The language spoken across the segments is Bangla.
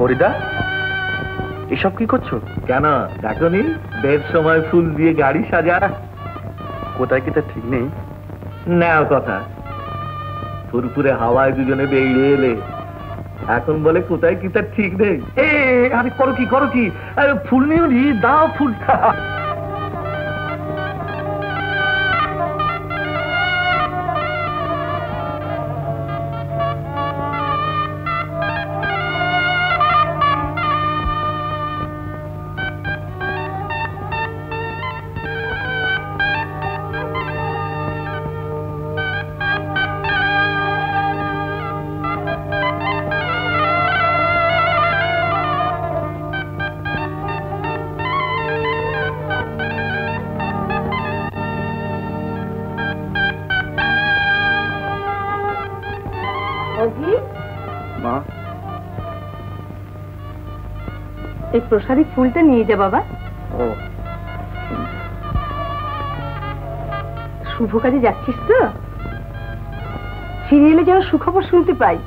হরিদা, এসব কি করছো? কেন দেখনি বের সময় ফুল দিয়ে গাড়ি সাজা? কোথায় কি তা ঠিক নেই। নেও কথা, ফুরফুরে হাওয়ায় দুজনে বেরিয়ে এলে, এখন বলে কোথায় কি তার ঠিক নেই। আরে করো কি করো কি, ফুল নিয়ে দাও ফুল। এই প্রসাদী ফুলটা নিয়ে যা বাবা। ও, শুভ কাজে যাচ্ছিস তো? ফিরে এলে যেন সুখবর শুনতে পাই।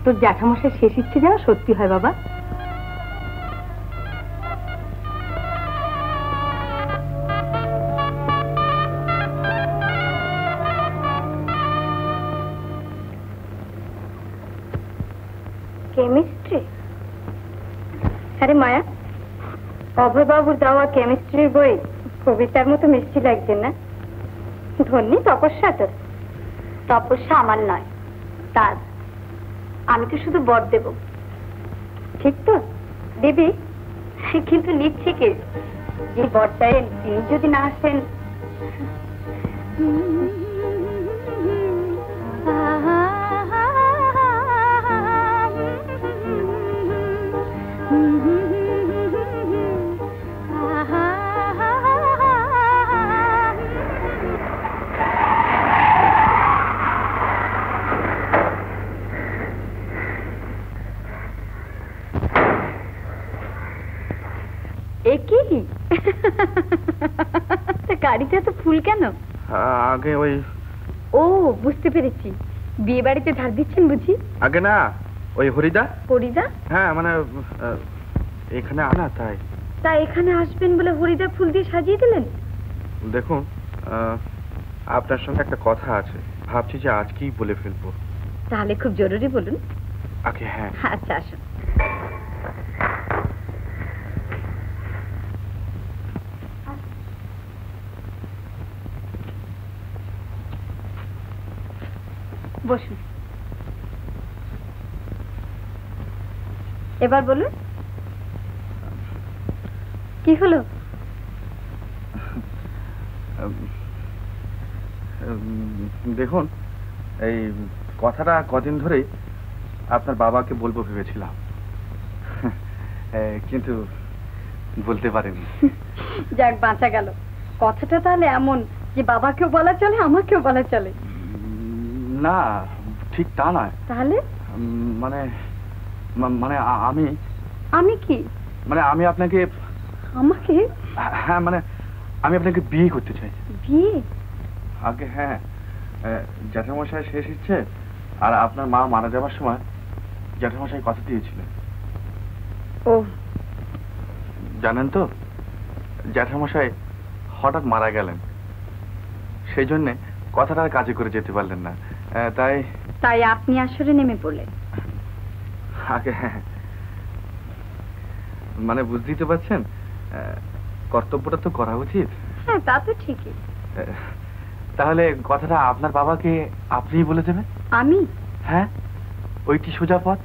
তোর জ্যাঠামশাই শেষ ইচ্ছে যেন সত্যি হয় বাবা। কেমিস্ট্রি? আরে মায়া, অভয়বাবুর দেওয়া কেমিস্ট্রির বই কবিতার মতো মিষ্টি লাগছে না? ধন্যী তপস্যা তোর। তপস্যা আমার নয়, তার। আমি তো শুধু বর দেব। ঠিক তো দেবী? কিন্তু লিখছে কে? যে বর চাইলেন তিনি যদি না আসেন। গাড়িতে এত ফুল কেন? আগে ওই, ও বুঝতে পেরেছি, বিয়ে বাড়িতে ধার দিচ্ছেন বুঝি? আগে না, ওই হরিদা। হরিদা? হ্যাঁ মানে এখানে আনা, তাই। তা এখানে আসবেন বলে হরিদা ফুল দিয়ে সাজিয়ে দিলেন? দেখুন, আপনার সঙ্গে একটা কথা আছে, ভাবছি যে আজকেই বলে ফেলবো। তাহলে খুব জরুরি, বলুন। আগে হ্যাঁ। আচ্ছা আসুন। বসুন। এবার বলুন কি হলো? দেখুন, এই কথাটা কদিন ধরেই আপনার বাবাকে বলবো ভেবেছিলাম, কিন্তু বলতে পারিনি। যাক, বাঁচা গেল। কথাটা তাহলে এমন যে বাবাকেও বলা চলে, আমাকেও বলা চলে? না, ঠিক তা নয়। তাহলে? মানে মানে আমি আমি কি? মানে আমি আপনাকে। আমাকে? হ্যাঁ মানে আমি আপনাকে বিয়ে করতে চাই। বিয়ে? আগে হ্যাঁ, জ্যাঠামশাই শেষ ইচ্ছে, আর আপনার মা মারা যাবার সময় জ্যাঠামশাই কথা দিয়েছিলেন। ও জানেন তো, জ্যাঠামশাই হঠাৎ মারা গেলেন, সেই জন্যে কথাটা কাজে করে যেতে পারলেন না। তাই তাই আপনি আসরে নেমে পড়লেন? আগে হ্যাঁ, মানে বুঝতেই তো পারছেন, কর্তব্যটা তো করা উচিত। হ্যাঁ, তা তো ঠিকই। তাহলে কথাটা আপনার বাবাকে আপনিই বলে দেবেন। আমি? হ্যাঁ, ওইটি সোজা পথ।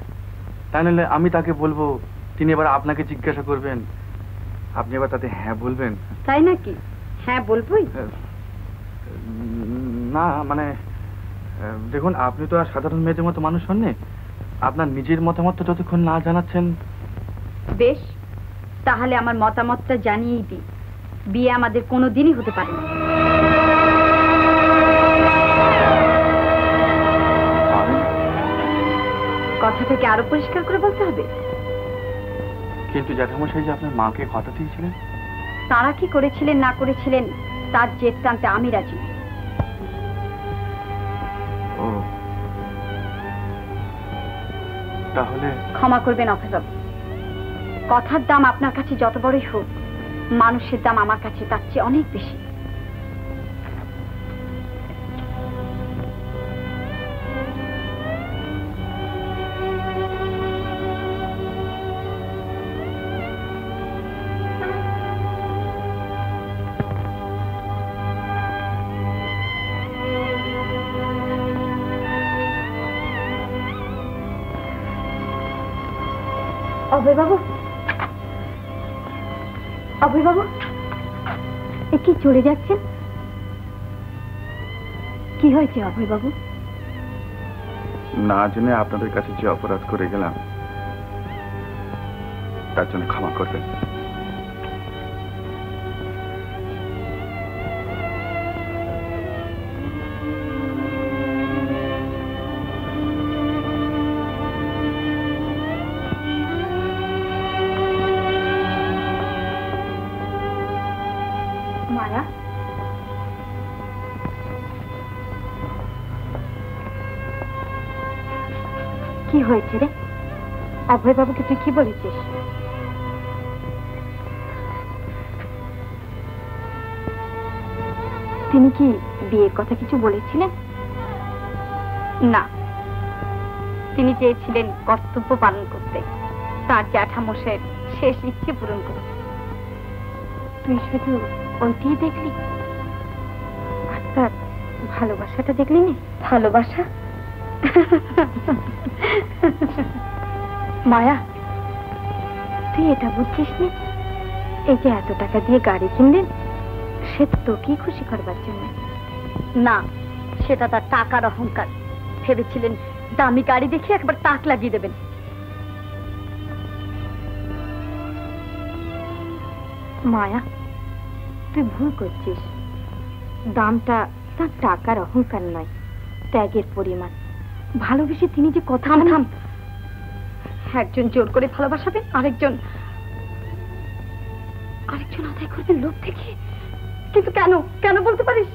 তাই নাহলে আমি তাকে বলবো, তিনি এবার আপনাকে জিজ্ঞাসা করবেন, আপনি এবার তাতে হ্যাঁ বলবেন। তাই নাকি? হ্যাঁ বলবোই। না মানে দেখুন, আপনি তো আর সাধারণ মেয়েদের মতো মানুষ হননি। আপনার নিজের মতামত যতক্ষণ না জানাচ্ছেন। বেশ, তাহলে আমার মতামতটা জানিয়েই দিই। বিয়ে আমাদের কোনোদিনই হতে পারে না। কথা থেকে আরো পরিষ্কার করে বলতে হবে। কিন্তু জ্যাঠামশাই যে আপনার মাকে কথা দিয়েছিলেন। তারা কি করেছিলেন না করেছিলেন তার জেদ টানতে আমি রাজি। ও, তাহলে ক্ষমা করবেন অভয়বাবু, কথার দাম আপনার কাছে যত বড়ই হোক, মানুষের দাম আমার কাছে তার চেয়ে অনেক বেশি। অভয় বাবু, অভয় বাবু, এ কি চলে যাচ্ছেন? কি হয়েছে অভয় বাবু? না জেনে আপনাদের কাছে যে অপরাধ করে গেলাম তার জন্য ক্ষমা করবেন। মায়া, কি হয়েছে রে? অভয় বাবুকে তুই কি বলেছিস? তিনি কি বিয়ের কথা কিছু বলেছিলেন? না, তিনি চেয়েছিলেন কর্তব্য পালন করতে, তার জ্যাঠামশাইয়ের শেষ ইচ্ছে পূরণ করতে। তুই শুধু ওইটিই দেখলি, আর তার ভালোবাসাটা দেখলি না? ভালোবাসা? মায়া, তুই এটা বুঝছিস না? এই যে এত টাকা দিয়ে গাড়ি কিনলেন, সে তোকেই খুশি করবার জন্য। না, সেটা তার টাকার অহংকার। ভেবেছিলেন দামি গাড়ি দেখে একবার তাক লাগিয়ে দেবেন। মায়া, তুই ভুল করছিস। দামটা তার টাকার অহংকার নয়, ত্যাগের পরিমাণ। ভালোবেসে তিনি যে কথা। থাম, একজন জোর করে ভালোবাসাবে, আরেকজন আদায় করবে লোভ থেকে। কিন্তু কেন কেন বলতে পারিস?